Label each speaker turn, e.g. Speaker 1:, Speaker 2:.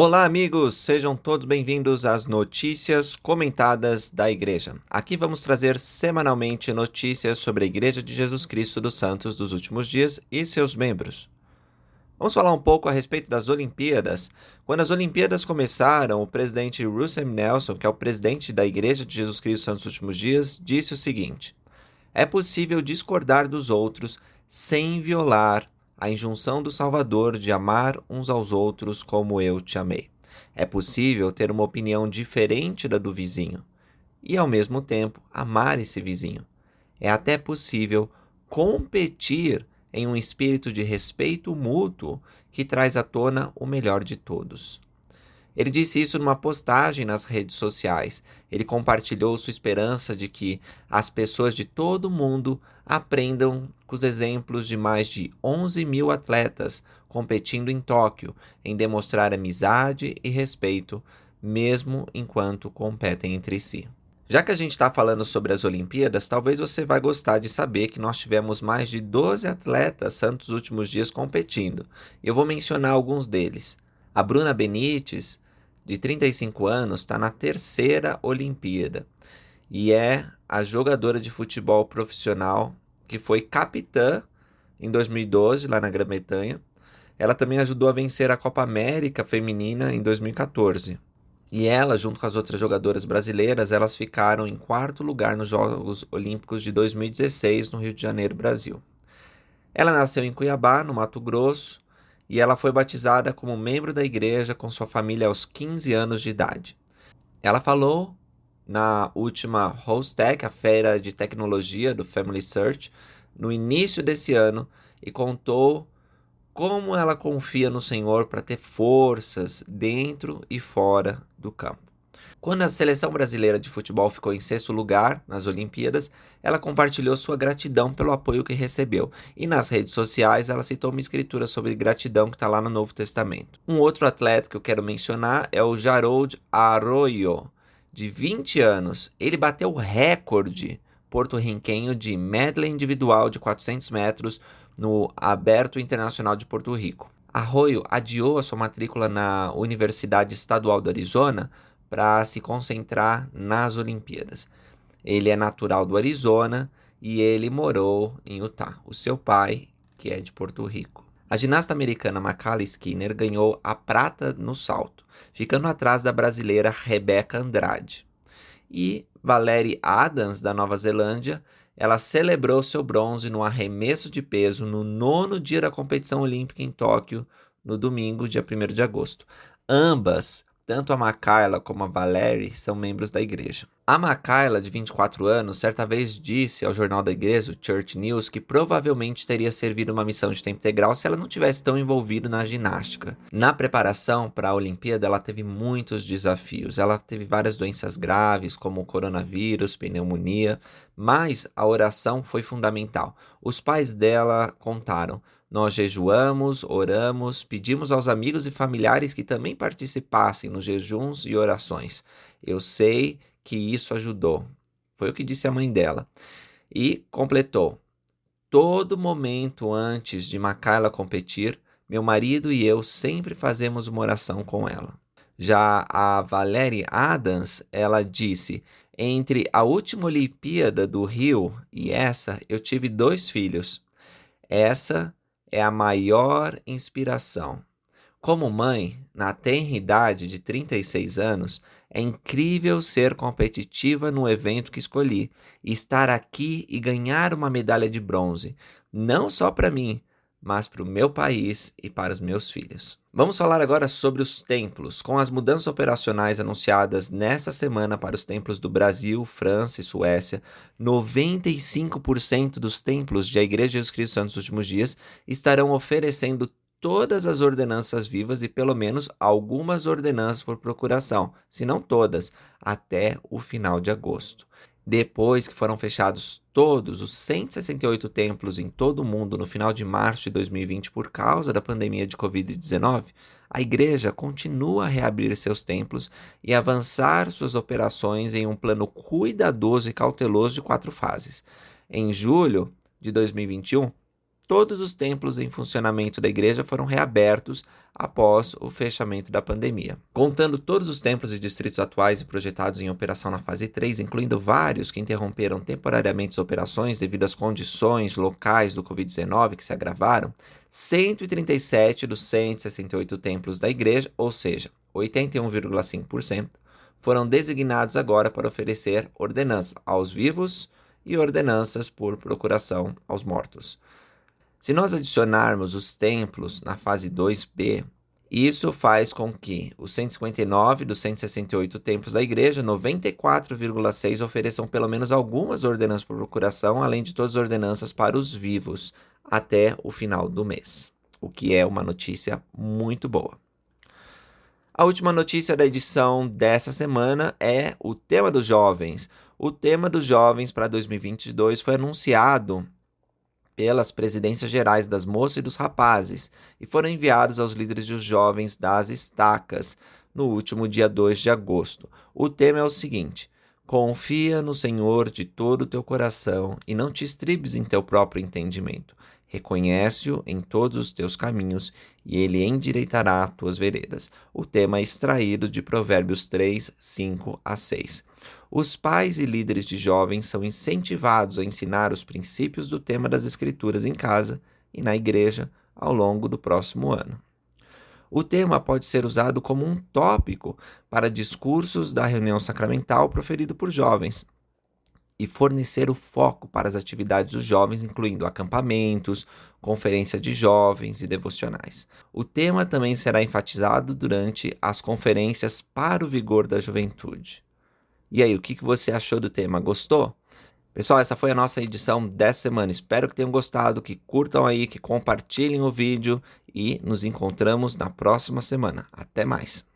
Speaker 1: Olá, amigos! Sejam todos bem-vindos às notícias comentadas da Igreja. Aqui vamos trazer semanalmente notícias sobre a Igreja de Jesus Cristo dos Santos dos Últimos Dias e seus membros. Vamos falar um pouco a respeito das Olimpíadas. Quando as Olimpíadas começaram, o presidente Russell M. Nelson, que é o presidente da Igreja de Jesus Cristo dos Santos dos Últimos Dias, disse o seguinte: é possível discordar dos outros sem violar a injunção do Salvador de amar uns aos outros como eu te amei. É possível ter uma opinião diferente da do vizinho e, ao mesmo tempo, amar esse vizinho. É até possível competir em um espírito de respeito mútuo que traz à tona o melhor de todos. Ele disse isso numa postagem nas redes sociais. Ele compartilhou sua esperança de que as pessoas de todo o mundo aprendam com os exemplos de mais de 11 mil atletas competindo em Tóquio, em demonstrar amizade e respeito, mesmo enquanto competem entre si. Já que a gente está falando sobre as Olimpíadas, talvez você vai gostar de saber que nós tivemos mais de 12 atletas santos últimos dias competindo. Eu vou mencionar alguns deles. A Bruna Benites, de 35 anos, está na terceira Olimpíada e é a jogadora de futebol profissional que foi capitã em 2012, lá na Grã-Bretanha. Ela também ajudou a vencer a Copa América Feminina em 2014. E ela, junto com as outras jogadoras brasileiras, elas ficaram em quarto lugar nos Jogos Olímpicos de 2016, no Rio de Janeiro, Brasil. Ela nasceu em Cuiabá, no Mato Grosso, e ela foi batizada como membro da igreja com sua família aos 15 anos de idade. Ela falou na última Hostech, a feira de tecnologia do Family Search, no início desse ano, e contou como ela confia no Senhor para ter forças dentro e fora do campo. Quando a seleção brasileira de futebol ficou em sexto lugar nas Olimpíadas, ela compartilhou sua gratidão pelo apoio que recebeu. E nas redes sociais ela citou uma escritura sobre gratidão que está lá no Novo Testamento. Um outro atleta que eu quero mencionar é o Jarod Arroyo, de 20 anos. Ele bateu o recorde porto-riquenho de medley individual de 400 metros no Aberto Internacional de Porto Rico. Arroyo adiou a sua matrícula na Universidade Estadual do Arizona para se concentrar nas Olimpíadas. Ele é natural do Arizona e ele morou em Utah. O seu pai, que é de Porto Rico. A ginasta americana Makala Skinner ganhou a prata no salto, ficando atrás da brasileira Rebeca Andrade. E Valerie Adams, da Nova Zelândia, ela celebrou seu bronze no arremesso de peso no 9º dia da competição olímpica em Tóquio, no domingo, dia 1º de agosto. Ambas, tanto a Makayla como a Valerie, são membros da igreja. A Makayla, de 24 anos, certa vez disse ao jornal da igreja, o Church News, que provavelmente teria servido uma missão de tempo integral se ela não tivesse tão envolvida na ginástica. Na preparação para a Olimpíada, ela teve muitos desafios. Ela teve várias doenças graves, como coronavírus, pneumonia, mas a oração foi fundamental. Os pais dela contaram: nós jejuamos, oramos, pedimos aos amigos e familiares que também participassem nos jejuns e orações. Eu sei que isso ajudou. Foi o que disse a mãe dela. E completou: todo momento antes de Makayla competir, meu marido e eu sempre fazemos uma oração com ela. Já a Valerie Adams, ela disse: entre a última Olimpíada do Rio e essa, eu tive 2 filhos. Essa é a maior inspiração. Como mãe, na tenra idade de 36 anos, é incrível ser competitiva no evento que escolhi, estar aqui e ganhar uma medalha de bronze, não só para mim, mas para o meu país e para os meus filhos. Vamos falar agora sobre os templos. Com as mudanças operacionais anunciadas nesta semana para os templos do Brasil, França e Suécia, 95% dos templos da Igreja de Jesus Cristo dos Santos dos Últimos Dias estarão oferecendo todas as ordenanças vivas e pelo menos algumas ordenanças por procuração, se não todas, até o final de agosto. Depois que foram fechados todos os 168 templos em todo o mundo no final de março de 2020 por causa da pandemia de Covid-19, a igreja continua a reabrir seus templos e avançar suas operações em um plano cuidadoso e cauteloso de 4 fases. Em julho de 2021, todos os templos em funcionamento da igreja foram reabertos após o fechamento da pandemia. Contando todos os templos e distritos atuais e projetados em operação na fase 3, incluindo vários que interromperam temporariamente as operações devido às condições locais do Covid-19 que se agravaram, 137 dos 168 templos da igreja, ou seja, 81,5%, foram designados agora para oferecer ordenança aos vivos e ordenanças por procuração aos mortos. Se nós adicionarmos os templos na fase 2B, isso faz com que os 159 dos 168 templos da igreja, 94,6 ofereçam pelo menos algumas ordenanças por procuração, além de todas as ordenanças para os vivos, até o final do mês, o que é uma notícia muito boa. A última notícia da edição dessa semana é o tema dos jovens. O tema dos jovens para 2022 foi anunciado pelas presidências gerais das moças e dos rapazes e foram enviados aos líderes dos jovens das estacas no último dia 2 de agosto. O tema é o seguinte: confia no Senhor de todo o teu coração e não te estribes em teu próprio entendimento. Reconhece-o em todos os teus caminhos e ele endireitará as tuas veredas. O tema é extraído de Provérbios 3, 5 a 6. Os pais e líderes de jovens são incentivados a ensinar os princípios do tema das Escrituras em casa e na igreja ao longo do próximo ano. O tema pode ser usado como um tópico para discursos da reunião sacramental proferido por jovens e fornecer o foco para as atividades dos jovens, incluindo acampamentos, conferência de jovens e devocionais. O tema também será enfatizado durante as conferências para o vigor da juventude. E aí, o que você achou do tema? Gostou? Pessoal, essa foi a nossa edição dessa semana. Espero que tenham gostado, que curtam aí, que compartilhem o vídeo e nos encontramos na próxima semana. Até mais!